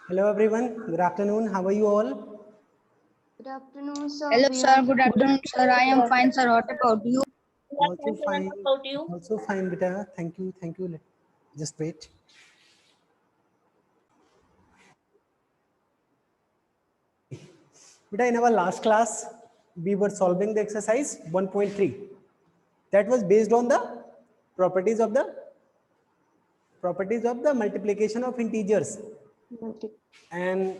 Hello everyone, good afternoon. How are you all? Good afternoon, sir. Hello, We sir. are Good afternoon, sir. I am fine, sir. What about you? Also fine. Also fine, beta. Thank you. Thank you. Just wait. Beta, in our last class, we were solving the exercise 1.3. That was based on the properties of the multiplication of integers, and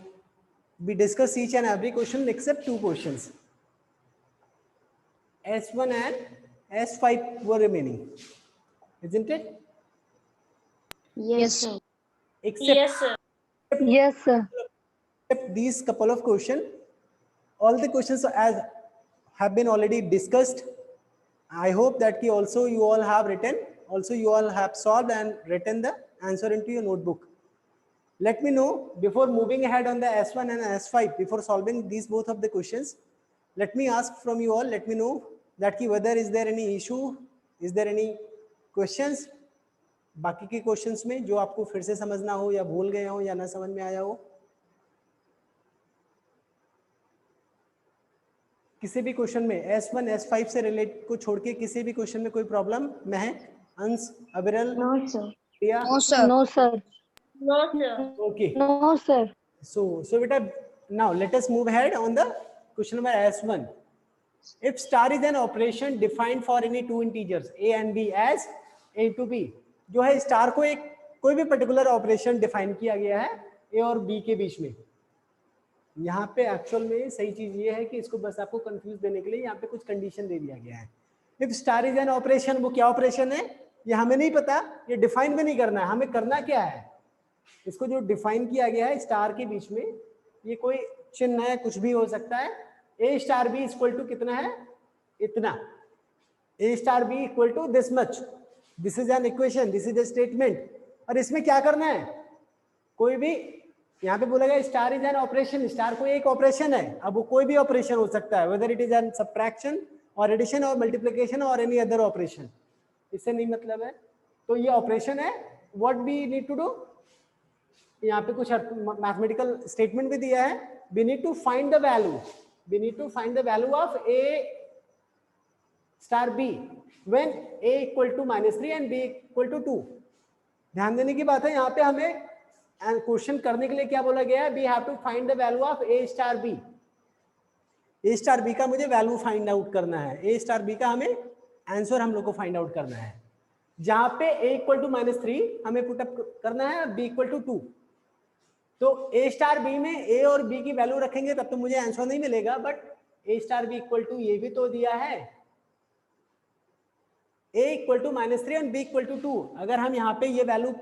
we discussed each and every question except two questions. S1 and S5 were remaining, isn't it? yes, sir. Except Yes, sir. except these couple of questions, all the questions as have been already discussed. I hope that you all have written, also you all have solved and written the answer into your notebook. Let me know before moving ahead on the S1 and S5, before solving these both of the questions, let me ask from you all, let me know that whether is there any issue, is there any questions बाकी के questions में जो आपको फिर से समझना हो या भूल गए हो या ना समझ में आया हो. किसी भी क्वेश्चन में S1 S5 से रिलेट को छोड़ के किसी भी क्वेश्चन में कोई प्रॉब्लम? महक, अंश, अविरल, No, sir. Priya? No, sir. No, sir. Okay. No, sir. So beta, now let us move ahead on the question number S1. If star is an operation defined for any two integers a and b as a to b, जो है star को एक कोई भी particular operation define किया गया है a और b के बीच में. यहाँ पे एक्चुअल में सही चीज ये है कि इसको बस आपको कंफ्यूज देने के लिए यहाँ पे कुछ कंडीशन दे दिया गया है. If star is an operation, वो क्या ऑपरेशन है ये हमें नहीं पता, ये डिफाइन भी नहीं करना है. हमें करना क्या है, इसको जो डिफाइन किया गया है स्टार के बीच में, ये कोई चिन्ह है, कुछ भी हो सकता है. A star B equal to कितना है, इतना. A star B equal to this much. This is an equation, this is a statement. और इसमें क्या करना है, कोई भी यहाँ पे बोला गया star is an operation, star कोई एक ऑपरेशन है. अब वो कोई भी ऑपरेशन हो सकता है, whether it is an subtraction और एडिशन और मल्टीप्लिकेशन और एनी अदर ऑपरेशन, इससे नहीं मतलब है. तो ये ऑपरेशन है. What we need to do, यहाँ पे कुछ मैथमेटिकल स्टेटमेंट भी दिया है. We need to find the value, we need to find the value of a star b when a equal to -3 and b equal to 2. ध्यान देने की बात है, यहाँ पे हमें क्वेश्चन करने के लिए क्या बोला गया है, we have to find the value of a star b. a star b का मुझे वैल्यू फाइंड आउट करना है. a स्टार b का हमें आंसर हम लोग को फाइंड आउट करना है. जहां पे a इक्वल टू -3 हमें पुट अप करना है, b इक्वल टू 2. तो a स्टार b में a और b की वैल्यू रखेंगे तब तो मुझे आंसर नहीं मिलेगा, but a star b equal to ये भी तो दिया है, a equal to -3 and b equal to 2. अगर हम यहाँ पे ये वैल्यू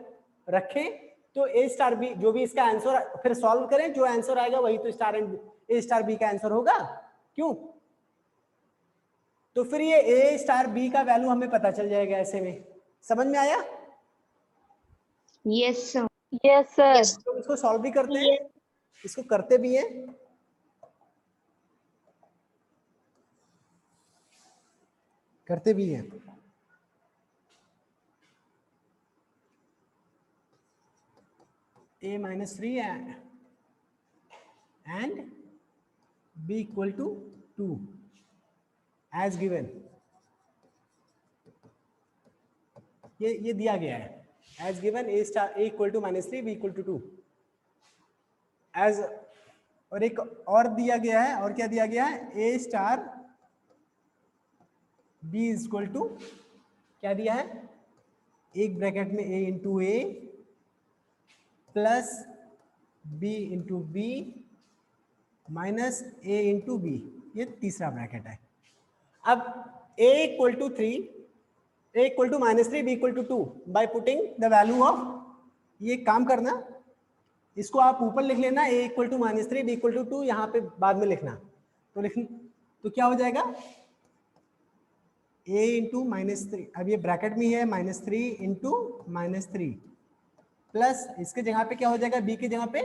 रखें तो a स्टार b जो भी इसका आंसर, फिर सॉल्व करें, जो आंसर आएगा वही तो star and a star b का आंसर होगा. क्यों? तो फिर ये a स्टार b का वैल्यू हमें पता चल जाएगा. ऐसे में समझ में आया? Yes, sir. Yes, sir. तो इसको सॉल्व भी करते हैं, इसको करते भी हैं. करते भी हैं. a -3 and b equal to 2 as given. ये दिया गया है as given, a star a equal to -3 b equal to 2 as. और एक और दिया गया है, और क्या दिया गया है, a star b is equal to क्या दिया है, एक ब्रैकेट में a into a plus b into b minus a into b, ये तीसरा ब्रैकेट है. अब a equal to 3, a equal to -3, b equal to 2 by putting the value of, ये काम करना, इसको आप ऊपर लिख लेना, a equal to -3 b equal to 2, यहाँ पे बाद में लिखना. तो क्या हो जाएगा, a इंटू -3, अब ये ब्रैकेट में है -3 इंटू -3 प्लस इसके जगह पे क्या हो जाएगा, b की जगह पे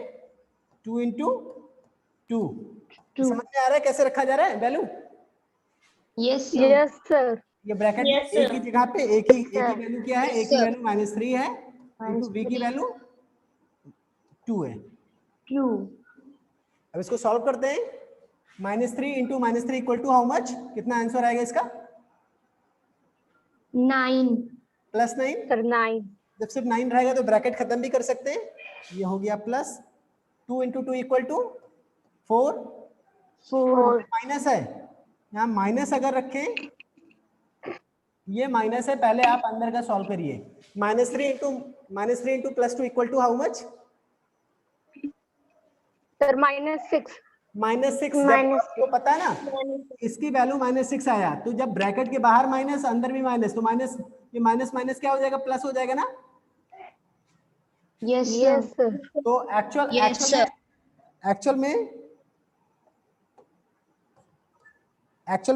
2 इंटू 2. समझ में आ रहा है कैसे रखा जा रहा है value? Yes, sir. Yes, sir. ये ब्रैकेट में a की जगह पे a की वैल्यू क्या है, a की वैल्यू -3 है इंटू b की वैल्यू 2 है. Q. अब इसको सॉल्व करते हैं। -3 into -3 equal to how much, कितना आंसर आएगा इसका? 9. +9। Sir, 9. जब सिर्फ 9 रहेगा तो ब्रैकेट खत्म भी कर सकते हैं। ये हो गया +2 इंटू 2 इक्वल टू 4। 4. माइनस है, यहाँ माइनस अगर रखें, ये माइनस है, पहले आप अंदर का सॉल्व करिए। -3 into +2 equal to how much? Sir, -6. -6। जब आपको पता है ना इसकी वैल्यू -6 आया, तो जब ब्रैकेट के बाहर माइनस अंदर भी माइनस, तो माइनस, ये माइनस माइनस क्या हो जाएगा? प्लस हो जाएगा ना। Yes, Yes, sir. sir. तो एक्चुअल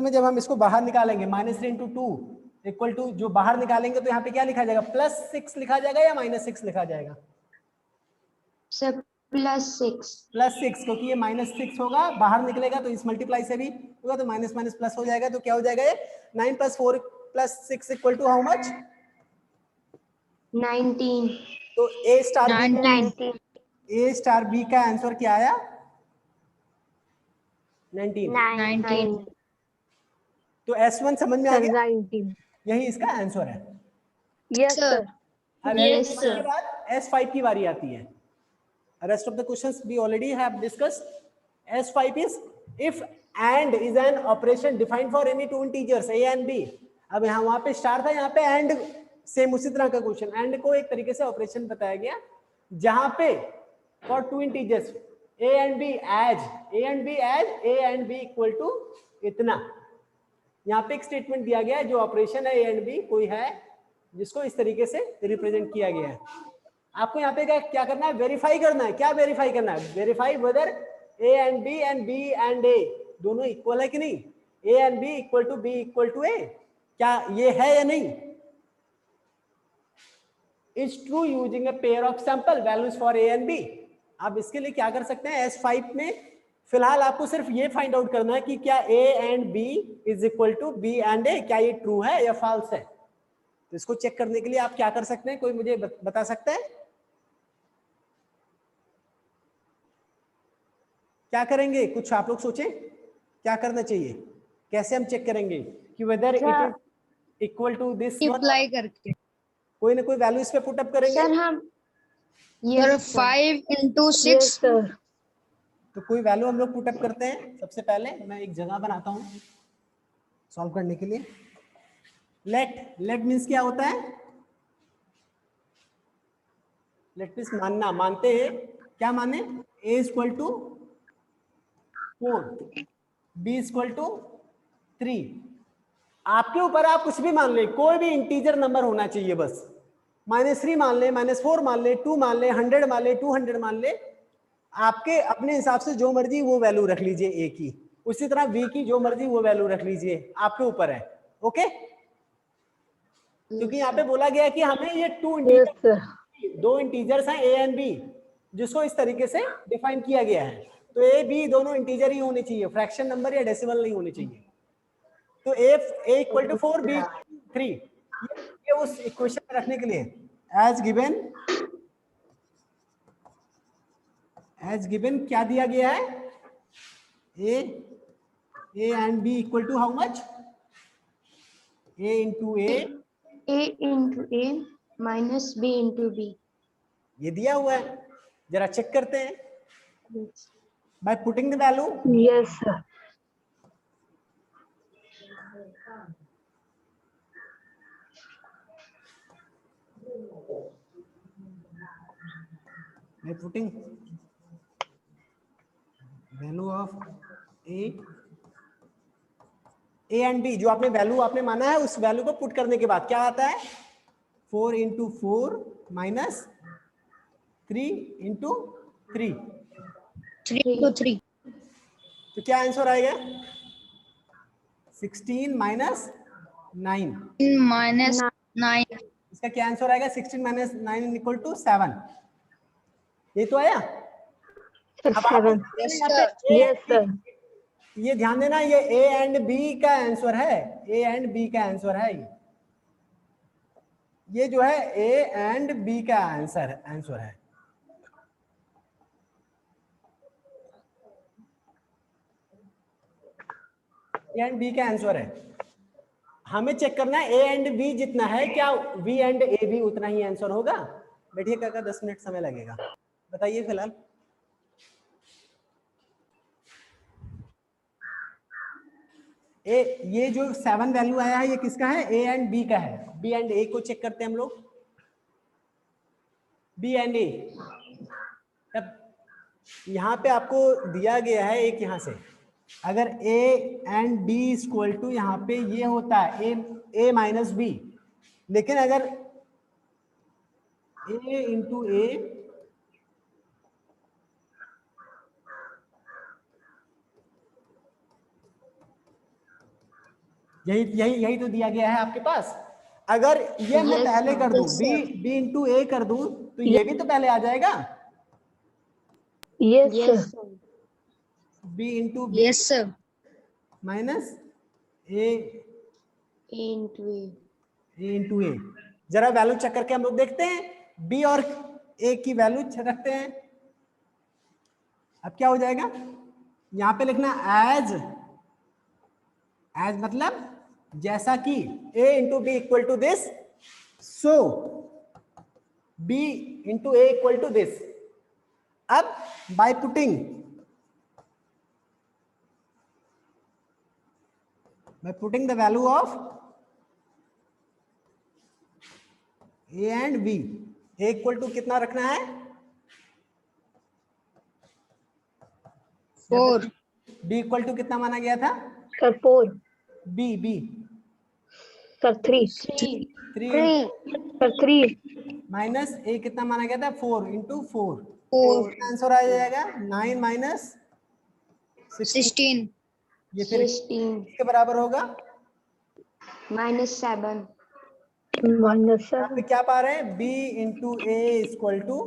में जब हम इसको बाहर निकालेंगे, -3 इंटू 2 इक्वल टू, जो बाहर निकालेंगे तो यहाँ पे क्या लिखा जाएगा? +6 लिखा जाएगा या -6 लिखा जाएगा? Sir, +6. +6, क्योंकि ये -6 होगा, बाहर निकलेगा तो इस मल्टीप्लाई से भी होगा, तो माइनस माइनस प्लस हो जाएगा। तो क्या हो जाएगा ये? 9 + 4 + 6 इक्वल टू हाउ मच? 19. तो A स्टार 19. B का आंसर क्या आया? 19। 19. तो S1 समझ में आ Sir, गया? 19. यही इसका आंसर है। Yes, sir. अब Yes, S1 sir. के बाद S5 की बारी आती है। Rest of the questions we already have discussed. S5 is if and is an operation defined for any two integers A and B. अब यहाँ वहां पे स्टार था, यहाँ पे एंड, सेम उसी तरह का क्वेश्चन। एंड को एक तरीके से ऑपरेशन बताया गया जहां पे for two integers A and B as A and B equal to इतना। यहाँ पे एक स्टेटमेंट दिया गया है, जो ऑपरेशन है A and B कोई है जिसको इस तरीके से रिप्रेजेंट किया गया है। आपको यहाँ पे क्या करना है? वेरीफाई करना है। क्या वेरीफाई करना है? Verify whether A and B and B and A दोनों इक्वल है कि नहीं। A and B equal to B equal to A, क्या ये है या नहीं? Is true using a pair of sample values for A and B। आप इसके लिए क्या कर सकते हैं? S5 में फिलहाल आपको सिर्फ ये फाइंड आउट करना है कि क्या A and B is equal to B and A, क्या ये ट्रू है या फॉल्स है। तो इसको चेक करने के लिए आप क्या कर सकते हैं? कोई मुझे बता सकता है क्या करेंगे? कुछ आप लोग सोचें क्या करना चाहिए, कैसे हम चेक करेंगे कि whether it is equal to this one. Multiply करके. कोई ना कोई वैल्यू इस पे पुट अप करेंगे। Sir, हम. Sir, Yes, sir. 5 into Yes, 6. sir. तो कोई वैल्यू हम लोग पुट अप करते हैं। सबसे पहले मैं एक जगह बनाता हूं सॉल्व करने के लिए। लेट मीन्स क्या होता है? लेट मीन्स मानना, मानते हैं। क्या माने? A equal to 4, B equal to 3। आपके ऊपर, आप कुछ भी मान ले, कोई भी इंटीजर नंबर होना चाहिए बस। -3 मान ले, -4 मान ले, 2 मान ले, 100 मान ले, 200 मान ले, आपके अपने हिसाब से जो मर्जी वो वैल्यू रख लीजिए A की। उसी तरह B की जो मर्जी वो वैल्यू रख लीजिए, आपके ऊपर है। ओके, क्योंकि यहाँ पे बोला गया कि हमें ये दो इंटीजर्स हैं A एंड B, जिसको इस तरीके से डिफाइन किया गया है। तो A B दोनों इंटीजर ही होने चाहिए, फ्रैक्शन नंबर या डेसिमल नहीं होने चाहिए। तो A इक्वल टू 4, B 3, ये उस इक्वेशन में रखने के लिए एज गिवन क्या दिया गया है? A and B equal to how much? A into A A into A minus B into B. ये दिया हुआ है, जरा चेक करते हैं Yes. Bye putting the value. Yes, sir. by putting value of A and B, जो आपने value आपने माना है उस वैल्यू को पुट करने के बाद क्या आता है? 4 इंटू 4 माइनस 3 इंटू 3, 3 into 3. तो क्या आंसर आएगा? 16 माइनस 9। Minus 9. इसका क्या आंसर आएगा? 16 माइनस 9 इक्वल टू 7। ये तो आया। अब आप 7. यहाँ पे Yes, sir. ये ध्यान देना, ये A एंड B का आंसर है। A एंड B का आंसर है ये जो है A एंड B का आंसर है। ए एंड बी का आंसर है। हमें चेक करना है ए एंड बी जितना है क्या बी एंड ए भी उतना ही आंसर होगा। बैठिए काका 10 मिनट समय लगेगा, बताइए फिलहाल। ये जो 7 वैल्यू आया है ये किसका है? ए एंड बी का है। बी एंड ए को चेक करते हैं हम लोग। बी एंड ए, अब यहाँ पे आपको दिया गया है एक, यहाँ से अगर a and b equal to यहाँ पे ये होता है ए माइनस बी, लेकिन अगर ए इंटू ए यही तो दिया गया है आपके पास। अगर ये मैं पहले कर दूं बी इंटू ए कर दूं तो ये भी तो पहले आ जाएगा। Yes. B into B Yes, sir. Minus A A into A. Into A. जरा वैल्यू चेक करके हम लोग देखते हैं, बी और ए की वैल्यू रखते हैं। अब क्या हो जाएगा, यहां पे लिखना एज मतलब जैसा कि a into B equal to this, so b into A equal to this. अब by putting the value of a and b, a equal to कितना रखना है? 4. b इक्वल टू कितना माना गया था? Sir, 4. b Sir, 3. 3 Sir, 3. Minus ए कितना माना गया था? 4 इंटू 4। 4. आंसर आ जाएगा 9 माइनस 16. ये फिर 16. इसके बराबर होगा। -7. यहाँ पे क्या पा रहे हैं? b into A equal to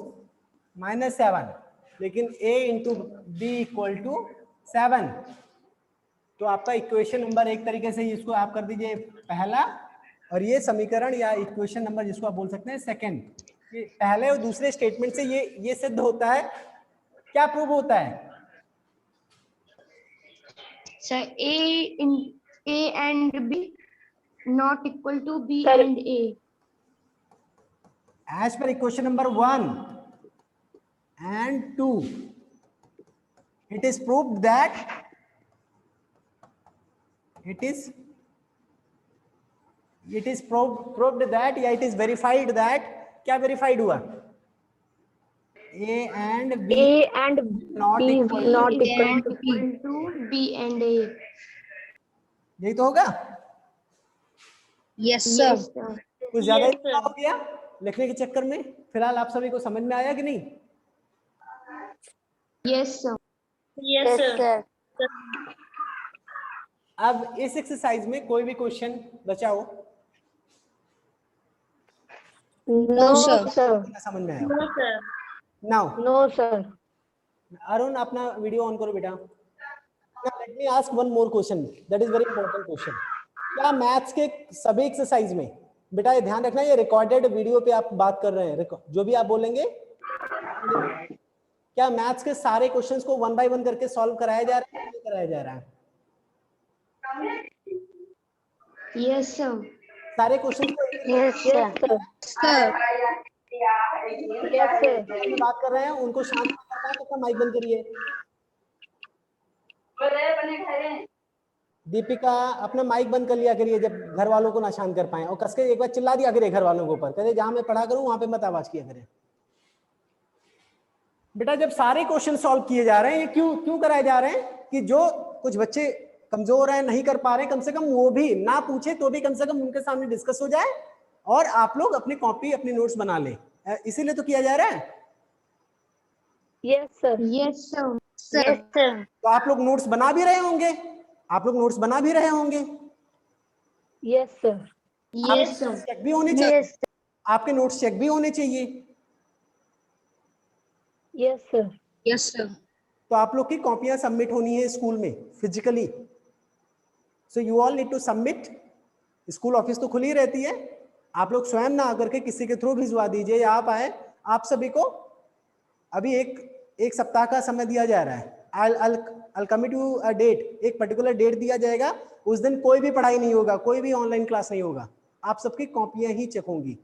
-7, लेकिन a into B equal to 7। तो आपका इक्वेशन नंबर एक तरीके से इसको आप कर दीजिए पहला, और ये समीकरण या इक्वेशन नंबर जिसको आप बोल सकते हैं सेकंड। ये पहले और दूसरे स्टेटमेंट से ये सिद्ध होता है, क्या प्रूव होता है? Sir, A and B not equal to B and A. As per equation number 1 and 2, it is proved that it is proved that या it is verified that, क्या verified हुआ? A and B not equal to B and A. यही तो होगा। Yes, sir. Yes, sir. कुछ ज्यादा ही हो गया लिखने के चक्कर में। फिलहाल आप सभी को समझ में आया कि नहीं? Yes, sir. Yes, sir. अब इस एक्सरसाइज में कोई भी क्वेश्चन बचा हो? No, sir. समझ में आया? No, sir. Now No, sir. Arun अपना वीडियो ऑन करो बेटा। Let me ask one more question, that is very important question. क्या मैथ्स के सभी एक्सरसाइज में, बेटा ये ध्यान रखना, ये रिकॉर्डेड वीडियो पे आप बात कर रहे हैं, जो भी आप बोलेंगे, क्या मैथ्स के सारे क्वेश्चंस को 1 बाय 1 करके सॉल्व कराया जा रहा है, नहीं कराया जा रहा है? Yes, sir. सारे क्वेश्चंस को Yes, sir. Sir. Yes, sir. बात कर रहे हैं उनको शांत करना है, तो अपना माइक बंद करिए। दीपिका अपना माइक बंद कर लिया करिए जब घर वालों को ना शांत कर पाए, और कस के एक बार चिल्ला दिया करिए घर वालों के ऊपर, कहते जहां मैं पढ़ा करूं वहां पे मत आवाज किया करें। बेटा जब सारे क्वेश्चन सॉल्व किए जा रहे हैं, ये क्यों कराए जा रहे हैं? कि जो कुछ बच्चे कमजोर हैं, नहीं कर पा रहे, कम से कम वो भी ना पूछे तो भी कम से कम उनके सामने डिस्कस हो जाए और आप लोग अपनी कॉपी अपनी नोट्स बना लें, इसीलिए तो किया जा रहा है। Yes, sir. Yes, sir. Sir. Yes, sir. तो आप लोग नोट्स बना भी रहे होंगे, Yes, sir. Yes, sir. Check भी होने चाहिए, Yes, आपके नोट्स चेक भी होने चाहिए। yes, sir. Yes, sir. तो आप लोग की कॉपियां सबमिट होनी है स्कूल में physically, so you all need to submit. School office तो खुली रहती है, आप लोग स्वयं ना आकर के किसी के थ्रू भिजवा दीजिए, या आप आए। आप सभी को अभी एक सप्ताह का समय दिया जा रहा है, I'll commit you a date, एक पर्टिकुलर डेट दिया जाएगा, उस दिन कोई भी पढ़ाई नहीं होगा, कोई भी ऑनलाइन क्लास नहीं होगा, आप सबकी कॉपियां ही चेक होंगी।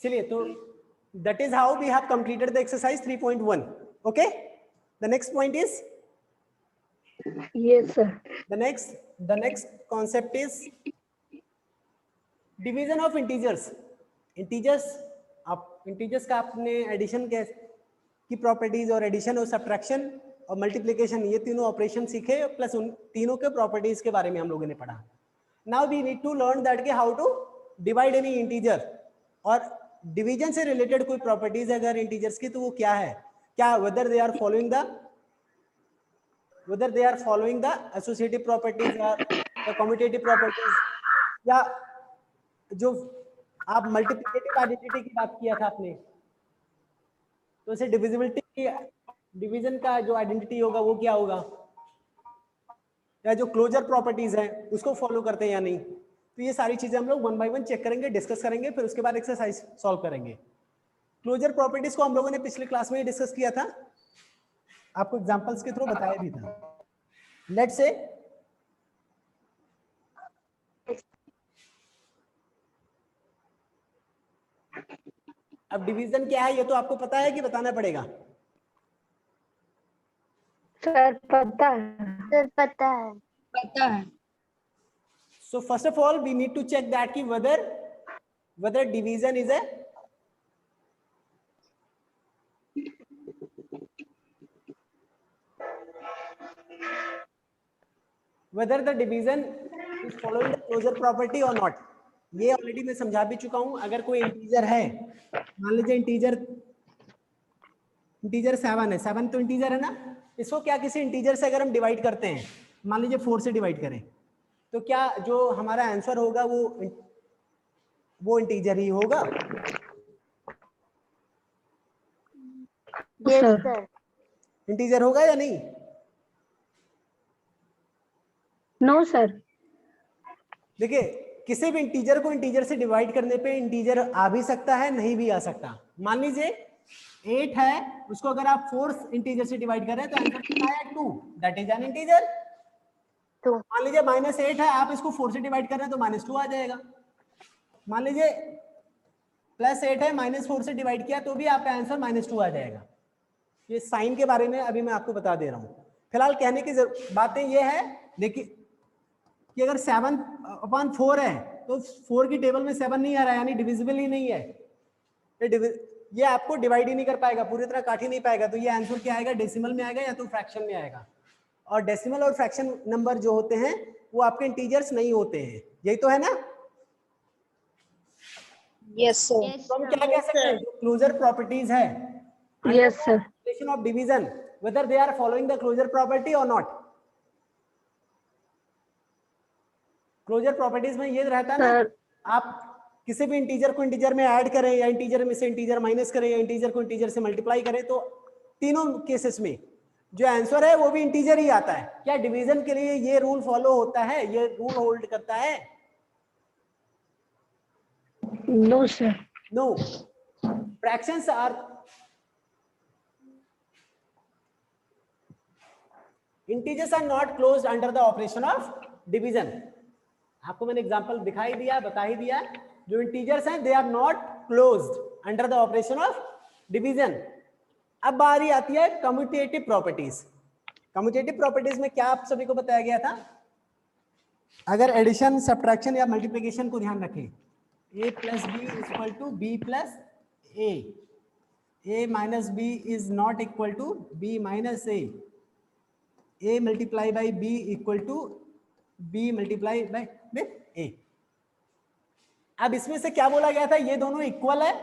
चलिए, तो that is how we have completed the exercise 3.1. okay, the next point is, Yes, sir. the next concept is division of integers. Integers का आपने एडिशन की प्रॉपर्टीज और एडिशन और सब्ट्रैक्शन और मल्टीप्लिकेशन, ये तीनों ऑपरेशन सीखे, प्लस उन तीनों के प्रॉपर्टीज के बारे में हम लोगों ने पढ़ा। Now we need to learn that के how to divide any integer, और डिवीजन से रिलेटेड कोई प्रॉपर्टीज अगर इंटीजर्स की तो वो क्या है, क्या whether they are following the associative properties और द कम्यूटेटिव प्रॉपर्टीज, या जो आप मल्टीप्लिकेटिव आइडेंटिटी की बात किया था आपने, तो इसे डिविजिबिलिटी की, डिवीजन का जो आइडेंटिटी होगा वो क्या होगा, या जो क्लोजर प्रॉपर्टीज है उसको फॉलो करते हैं या नहीं। तो ये सारी चीजें हम लोग 1 बाय 1 चेक करेंगे, डिस्कस करेंगे, फिर उसके बाद एक्सरसाइज सॉल्व करेंगे। क्लोजर प्रॉपर्टीज को हम लोगों ने पिछले क्लास में ही डिस्कस किया था, आपको एग्जांपल्स के थ्रू बताया भी था। लेट्स से अब डिवीजन क्या है ये तो आपको पता है कि बताना पड़ेगा? सर पता है। सर पता है। पता है। So first of all, we need to check that ki whether division is whether the division is following the closure property or not. ये ऑलरेडी मैं समझा भी चुका हूं। अगर कोई इंटीजर है, मान लीजिए इंटीजर 7 है, 7 तो इंटीजर है ना, इसको क्या किसी इंटीजर से अगर हम डिवाइड करते हैं, मान लीजिए 4 से डिवाइड करें, तो क्या जो हमारा आंसर होगा वो इंटीजर ही होगा? Yes, sir. इंटीजर होगा या नहीं? No, sir. देखिए, किसी भी इंटीजर को इंटीजर से डिवाइड करने पे इंटीजर आ भी सकता है, नहीं भी आ सकता। मान लीजिए 8 है, उसको अगर आप 4 इंटीजर से डिवाइड करें तो आंसर कितना है? 2, दैट इज एन इंटीजर। तो मान लीजिए -8 है, आप इसको 4 से डिवाइड कर रहे हैं तो -2 आ जाएगा। मान लीजिए +8 है, -4 से डिवाइड किया तो भी आपका आंसर -2 आ जाएगा। ये साइन के बारे में अभी मैं आपको बता दे रहा हूँ। फिलहाल कहने की बातें ये है, देखिए कि अगर 7/4 है तो 4 की टेबल में 7 नहीं आ रहा है, यानी डिविजिबल ही नहीं है। ये आपको डिवाइड ही नहीं कर पाएगा, पूरी तरह काट ही नहीं पाएगा। तो ये आंसर क्या आएगा? डेसिमल में आएगा या तो फ्रैक्शन में आएगा। और डेसिमल और फ्रैक्शन नंबर जो होते हैं वो आपके इंटीजर्स नहीं होते हैं, यही तो है ना? Yes sir. तो हम क्या कह सकते हैं? जो क्लोजर प्रॉपर्टीज है, Yes, sir. Of division, whether they are following the closure property और नॉट। क्लोजर प्रॉपर्टीज में ये रहता है ना, आप किसी भी इंटीजर को इंटीजर में ऐड करें, या इंटीजर में से इंटीजर माइनस करें, या इंटीजर को इंटीजर से मल्टीप्लाई करें, तो तीनों केसेस में जो आंसर है वो भी इंटीजर ही आता है। क्या डिवीजन के लिए ये रूल फॉलो होता है, ये रूल होल्ड करता है? No, sir. No. Fractions are, integers are not closed under the operation of division. आपको मैंने एग्जांपल दिखाई दिया, बता ही दिया, जो इंटीजर्स हैं they are not closed under the operation of division. अब बारी आती है कम्यूटेटिव प्रॉपर्टीज। कम्यूटेटिव प्रॉपर्टीज में क्या आप सभी को बताया गया था? अगर एडिशन, सब्ट्रैक्शन या मल्टीप्लिकेशन को ध्यान रखें, a plus b is equal to b plus a minus b is not equal to b minus a multiply by b equal to b multiply by with a। अब इसमें से क्या बोला गया था? ये दोनों इक्वल है,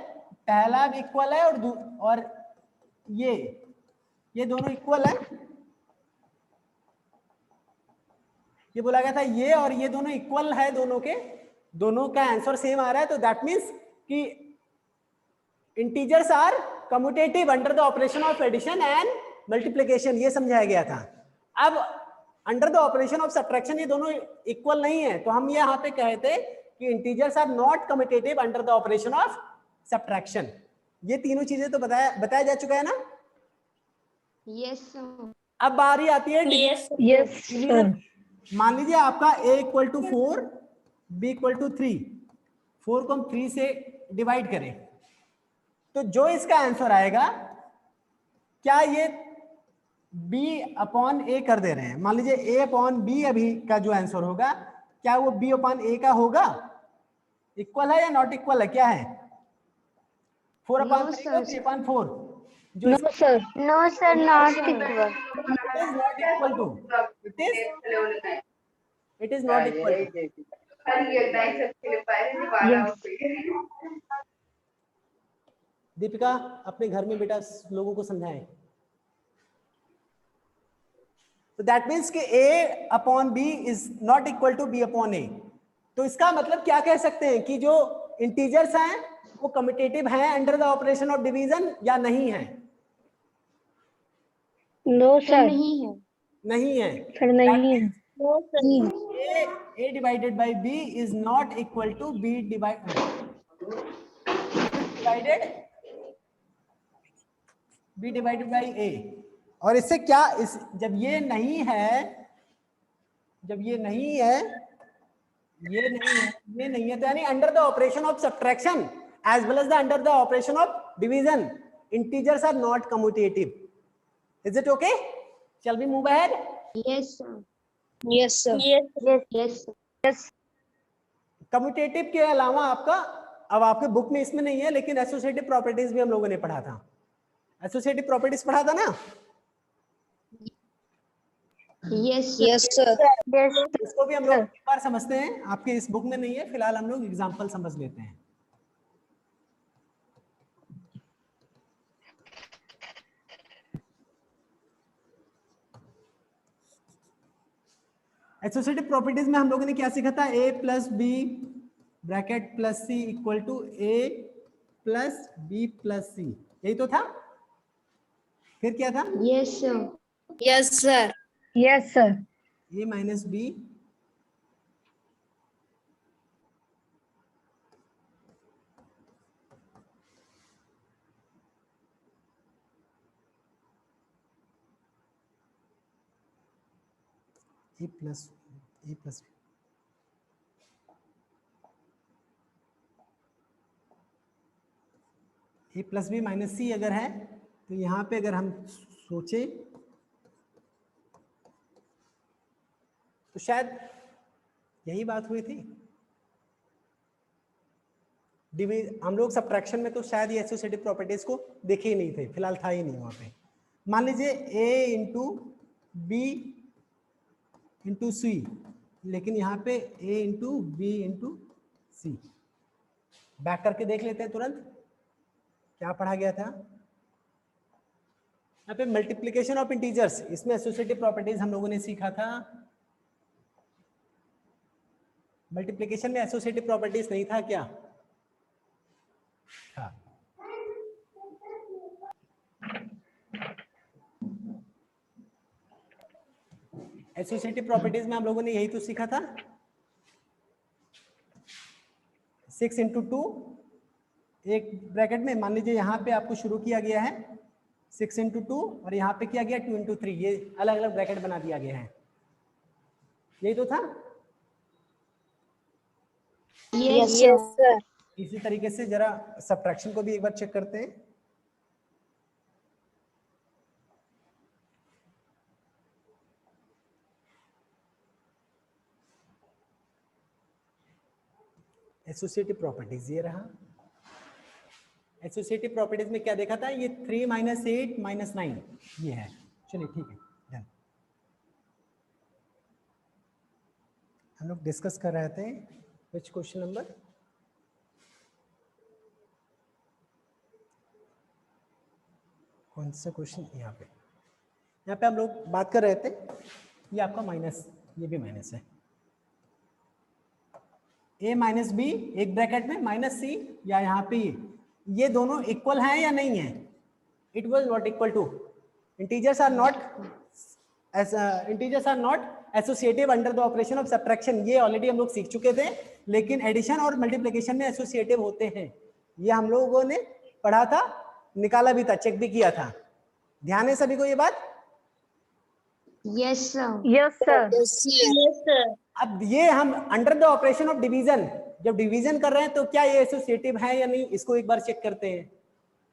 पहला भी इक्वल है और ये दोनों इक्वल है। ये बोला गया था ये और ये दोनों इक्वल है, दोनों का आंसर सेम आ रहा है, तो दैट मीन्स कि integers are commutative under the operation of addition and multiplication. ये समझाया गया था। अब under the operation of subtraction ये दोनों इक्वल नहीं है, तो हम यहाँ पे कहे थे कि integers are not commutative under the operation of subtraction. ये तीनों चीजें तो बताया जा चुका है ना। Yes, sir. अब बारी आती है Yes, sir. मान लीजिए आपका a equal to 4, b equal to 3, 4 को हम 3 से डिवाइड करें तो जो इसका आंसर आएगा, क्या ये b अपॉन a कर दे रहे हैं, मान लीजिए a अपॉन b अभी का जो आंसर होगा, क्या वो b अपॉन a का होगा? इक्वल है या नॉट इक्वल है, क्या है? 4 अपॉन 3 और 3 अपॉन 4 जो No, sir. No, sir, not equal. it is not equal to, it is not equal to. Deepika अपने घर में बेटा लोगों को समझाएं। तो दैट मीन्स कि a upon b is not equal to b upon a। तो इसका मतलब क्या कह सकते हैं कि जो इंटीजर्स हैं वो कम्यूटेटिव हैं under the operation of division या नहीं है? No, sir. नहीं है। नहीं है। Sir, नहीं है। a divided by b is not equal to b divided by a। और इससे क्या, इस जब ये नहीं है, जब ये नहीं है, ये नहीं है तो यानी under the operation of subtraction as well as the under the operation of division integers are not commutative. Is it okay? Shall we move ahead? Yes, sir. Yes, sir. Yes. Commutative के अलावा आपका, अब आपके book में इसमें नहीं है लेकिन एसोसिएटिव प्रॉपर्टीज भी हम लोगों ने पढ़ा था। एसोसिएटिव प्रॉपर्टीज पढ़ा था ना? Yes, Yes, sir. इसको भी हम लोग एक बार समझते हैं, आपके इस बुक में नहीं है, फिलहाल हम लोग एग्जांपल समझ लेते हैं। एसोसिएटिव प्रॉपर्टीज में हम लोगों ने क्या सीखा था? a plus B bracket plus C equal to a plus B plus C, यही तो था। फिर क्या था? yes, sir. Yes, sir. Yes, sir. a minus B a plus A plus B minus C अगर है तो यहाँ पे अगर हम सोचे तो शायद यही बात हुई थी। हम लोग सब्ट्रैक्शन में तो शायद ये एसोसिएटिव प्रॉपर्टीज को देखे ही नहीं थे, फिलहाल था ही नहीं वहाँ पे। मान लीजिए a into b into c, लेकिन यहाँ पे a into b into c. Back करके देख लेते हैं तुरंत क्या पढ़ा गया था। यहाँ पे मल्टीप्लिकेशन ऑफ इंटीजर्स, इसमें एसोसिएटिव प्रॉपर्टीज हम लोगों ने सीखा था। मल्टीप्लिकेशन में एसोसिएटिव प्रॉपर्टीज नहीं था क्या? था। एसोसिएटिव प्रॉपर्टीज में हम लोगों ने यही तो सीखा था। 6 इंटू 2 एक ब्रैकेट में, मान लीजिए यहाँ पे आपको शुरू किया गया है 6 इंटू 2 और यहाँ पे किया गया 2 इंटू 3, ये अलग अलग ब्रैकेट बना दिया गया है, यही तो था। Yes, sir. इसी तरीके से जरा सब्ट्रैक्शन को भी एक बार चेक करते हैं। एसोसिएटिव प्रॉपर्टीज ये रहा। एसोसिएटिव प्रॉपर्टीज में क्या देखा था? ये 3 माइनस 8 माइनस 9 ये है। चलिए ठीक है, डन। हम लोग डिस्कस कर रहे थे विच क्वेश्चन नंबर, कौन सा क्वेश्चन? यहाँ पे हम लोग बात कर रहे थे, ये आपका माइनस, ये भी माइनस है। a माइनस बी एक ब्रैकेट में माइनस सी, या यहाँ पे ये दोनों इक्वल हैं या नहीं है? It was not equal to, integers are not integers are not associative under the operation of subtraction, ये ऑलरेडी हम लोग सीख चुके थे, लेकिन एडिशन और मल्टीप्लिकेशन में एसोसिएटिव होते हैं, ये हम लोगों ने पढ़ा था, निकाला भी था, चेक भी किया था। ध्यान है सभी को ये बात? Yes, sir. Yes, sir. Yes, sir. अब ये हम under the operation of division, जब डिवीजन कर रहे हैं तो क्या ये एसोसिएटिव है या नहीं, इसको एक बार चेक करते हैं।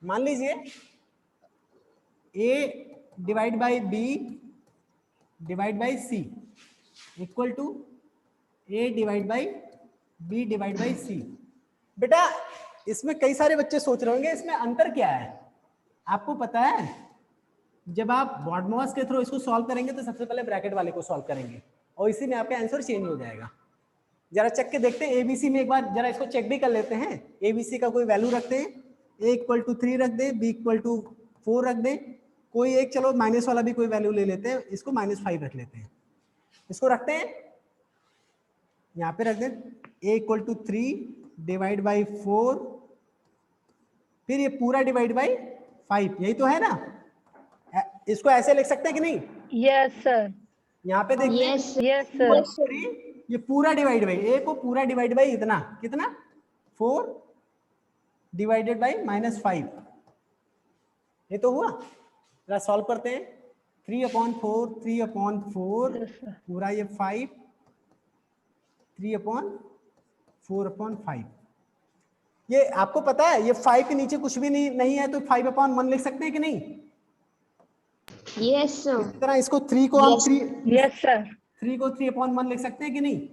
मान लीजिए a divide by b divide by c equal to a divide by b divide by c। बेटा इसमें कई सारे बच्चे सोच रहे होंगे इसमें अंतर क्या है। आपको पता है जब आप बॉडमॉस के थ्रू इसको सॉल्व करेंगे तो सबसे पहले ब्रैकेट वाले को सॉल्व करेंगे और इसी में आपका आंसर चेंज हो जाएगा। जरा चेक के देखते हैं एबीसी में, एक बार जरा इसको चेक भी कर लेते हैं। एबीसी का कोई वैल्यू रखते हैं, a इक्वल टू 3 रख दें, b इक्वल टू 4 रख दें, कोई एक, चलो माइनस वाला भी कोई वैल्यू ले लेते हैं, इसको -5 रख लेते हैं, इसको रखते हैं, यहाँ पे रख दें a equal to 3 divide by 4, फिर ये पूरा डिवाइड बाई 5, यही तो है ना। इसको ऐसे लिख सकते हैं कि नहीं? Yes, sir. यहाँ पे देखते हैं Yes, sir. Yes, sir. 3, ये पूरा डिवाइड बाई, a को पूरा डिवाइड बाई इतना, कितना 4 डिवाइडेड बाई -5, ये तो हुआ। जरा सॉल्व करते हैं, 3/4 3/4 Yes, sir. पूरा ये 5 3/4/5। ये आपको पता है ये 5 के नीचे कुछ भी नहीं है तो 5/1 लिख सकते हैं कि नहीं? Yes, sir. इस तरह इसको 3 को हम 3 Yes, sir. 3 को 3/1 लिख सकते हैं कि नहीं?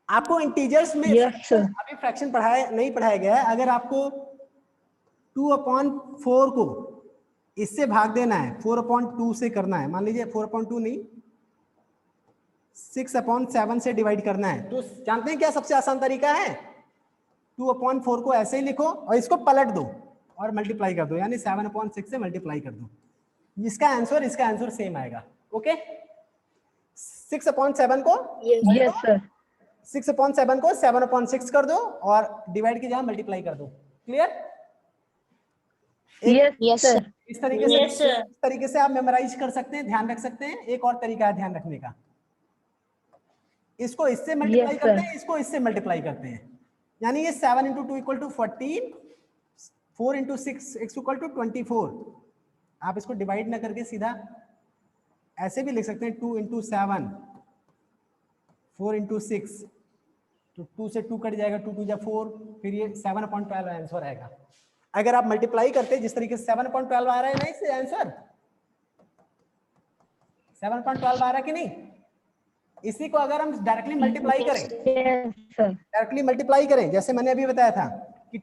आपको इंटीजर्स में Yes, sir. अभी फ्रैक्शन नहीं पढ़ाया गया है। अगर आपको 2/4 को इससे भाग देना है, 4/2 से करना है, मान लीजिए 4/2 नहीं 6/7 से डिवाइड करना है, तो जानते हैं क्या सबसे आसान तरीका है? 2/4 को ऐसे ही लिखो और इसको पलट दो और मल्टीप्लाई कर दो, यानी 7/6 से मल्टीप्लाई कर दो, इसका आंसर सेम आएगा। ओके, 6/7 को Yes, sir. 6/7 को 7/6 कर दो और डिवाइड की जगह मल्टीप्लाई कर दो। Clear? Yes, Yes, sir. sir. इस तरीके से Yes, sir. इस तरीके से आप मेमोराइज कर सकते हैं, ध्यान रख सकते हैं। एक और तरीका है ध्यान रखने का, इसको इससे मल्टीप्लाई Yes, करते sir. हैं, इसको इससे मल्टीप्लाई करते हैं, यानी ये 7 × 2 = 14, 4 × 6 = 24। आप इसको डिवाइड ना करके सीधा ऐसे भी लिख सकते हैं, 2 × 7 4 × 6, तो 2 से 2 कट जाएगा, 2 × 2 = 4, फिर ये 7/12 आंसर आएगा। अगर आप मल्टीप्लाई करते जिस तरीके से 7/12 आ रहा है ना इससे आंसर, 7/12 आ रहा है कि नहीं? इसी को अगर हम डायरेक्टली मल्टीप्लाई करें, Yes, sir. डायरेक्टली मल्टीप्लाई करें, जैसे मैंने अभी बताया था कि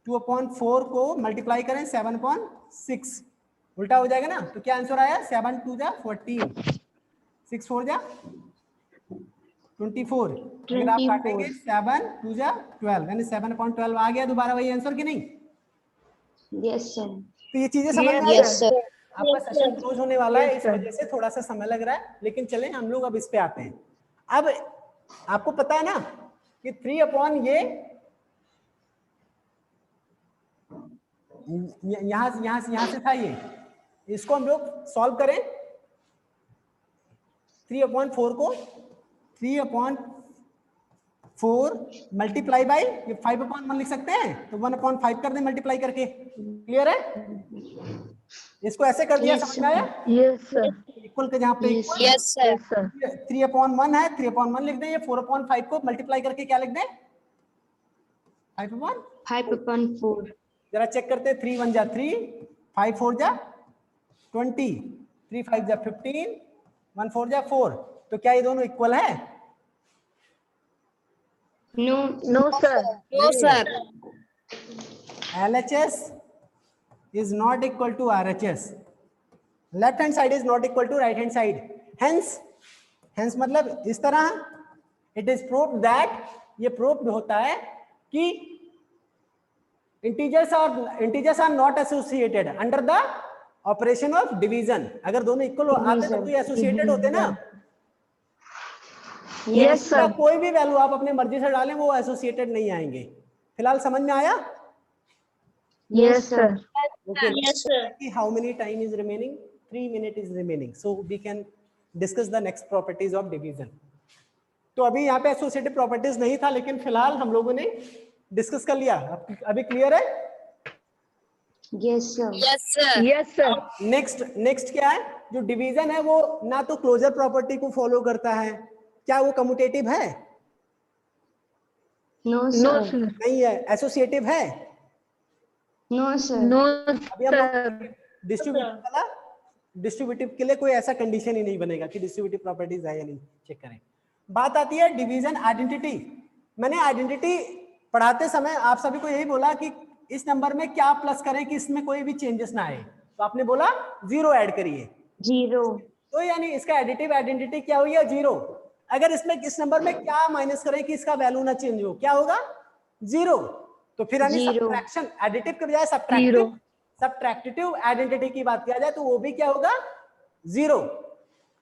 2/4 को मल्टीप्लाई करें 7/6, उल्टा हो जाएगा ना, तो क्या आंसर आया? 7 × 2 = 14, 6 × 4 = 24। अगर आप काटेंगे 7 × 2 = 12, यानी 7/12 आ गया दोबारा वही आंसर कि नहीं? Yes, sir. तो ये चीजें समझ में आ Yes, गई? sir. आपका सेशन क्लोज होने वाला है, Yes, इस sir. वजह से थोड़ा सा समय लग रहा है, लेकिन चलें हम लोग अब इस पे आते हैं। अब आपको पता है ना कि 3 यहां से था, ये इसको हम लोग सॉल्व करें। 3/4 को 3/4 मल्टीप्लाई बाई ये 5/1 लिख सकते हैं, तो 1/5 कर दें मल्टीप्लाई करके। क्लियर है? इसको ऐसे कर दिया, Yes, समझ में आया? Yes, sir. इक्वल के जहां पे Yes, equal, Yes, sir. Yes, sir. 3/1 है, 3/1 लिख दें, ये 4/5 को मल्टीप्लाई करके क्या लिख दें? 5/1। 5/4. जरा चेक करते हैं, 3 × 1 = 3, 5 × 4 = 20, 3 × 5 = 15, 1 × 4 = 4, तो क्या ये दोनों इक्वल है? No. No, sir. No, sir. LHS is not equal to RHS. Left hand side is not equal to right hand side. Hence मतलब इस तरह it is proved that, ये proved होता है कि integers are not associated under the operation of division. अगर दोनों equal आते तो कोई एसोसिएटेड होते ना। Yes, इसका sir. कोई भी वैल्यू आप अपने मर्जी से डालें वो एसोसिएटेड नहीं आएंगे। फिलहाल समझ में आया? Yes, sir. Okay. Yes, sir. How many time is remaining? 3 minutes is remaining. So we can discuss the next properties of division. तो अभी यहाँ पे एसोसिएटिव प्रॉपर्टीज नहीं था, लेकिन फिलहाल हम लोगों ने डिस्कस कर लिया. अभी क्लियर है? Yes, sir. Yes, sir. Yes, sir. Next क्या है? जो डिवीजन है वो ना तो क्लोजर प्रॉपर्टी को फॉलो करता है. क्या वो कम्यूटेटिव है? No, No, sir. sir. नहीं है. एसोसिएटिव है? No, sir. No, अभी हम sir. डिस्ट्रीब्यूटिव के लिए कोई ऐसा कंडीशन ही नहीं बनेगा कि डिस्ट्रीब्यूटिव प्रॉपर्टीज है या नहीं. चेक करें. बात आती है डिवीजन आइडेंटिटी. मैंने आइडेंटिटी पढ़ाते समय आप सभी को यही बोला कि इस नंबर में क्या प्लस करें कि इसमें कोई भी चेंजेस ना आए. तो आपने बोला 0 ऐड करिए. 0. तो यानी इसका एडिटिव आइडेंटिटी क्या हुई है? 0. अगर इसमें इस नंबर में क्या माइनस करें कि इसका वैल्यू ना चेंज हो, क्या होगा? 0. तो फिर यानी 0. सब्ट्रैक्शन, एडिटिव के बजाय 0. सब्ट्रैक्टिव आइडेंटिटी की बात किया जाए तो वो भी क्या होगा? 0.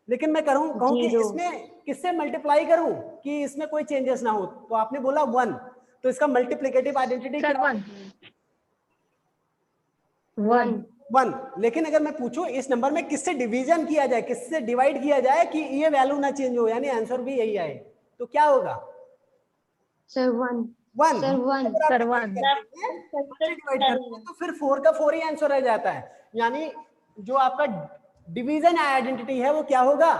लेकिन मैं कहूं कि 0. इसमें किससे मल्टीप्लाई करूं कि इसमें कोई चेंजेस ना हो, तो आपने बोला 1. तो इसका मल्टीप्लिकेटिव आइडेंटिटी Sir, क्या? 1. 1. लेकिन अगर मैं पूछूं इस नंबर में किससे डिवीजन किया जाए, किससे डिवाइड किया जाए कि ये वैल्यू ना चेंज हो, यानी आंसर भी यही आए, तो क्या होगा? Sir, 1. 1. Sir, 1. Sir, 1. डिवाइड करते हैं तो फिर 4 का 4 ही आंसर रह जाता है. यानी जो आपका डिवीजन आइडेंटिटी है वो क्या होगा?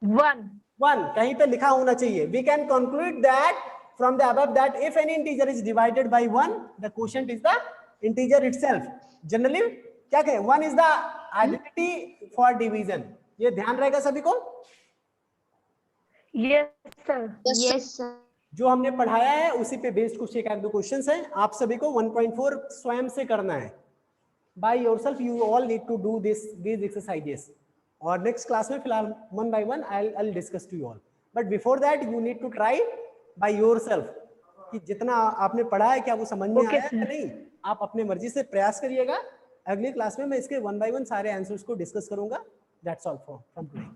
1. 1. कहीं पे लिखा होना चाहिए. We can conclude that from the above that if any integer is divided by 1 the quotient is the integer itself. Generally क्या कहें? 1 is the identity for division. ये ध्यान रहेगा सभी को. Yes, sir. Yes, sir. जो हमने पढ़ाया है उसी पे बेस्ड कुछ एक दो क्वेश्चंस हैं. आप सभी को 1.4 स्वयं से करना है. By yourself you all need to do these exercises. और नेक्स्ट क्लास में फिलहाल one by one I'll discuss to you all. But before that you need to try by yourself कि जितना आपने पढ़ा है क्या वो समझ में आया है या नहीं. आप अपने मर्जी से प्रयास करिएगा. अगली क्लास में मैं इसके वन बाय वन सारे आंसर्स को डिस्कस करूंगा. That's all from today.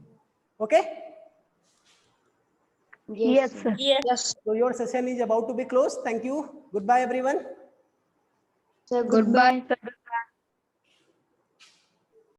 Okay? Yes, sir. Yes. So your session is about to be closed. Thank you. Goodbye everyone. Sir, Goodbye, sir.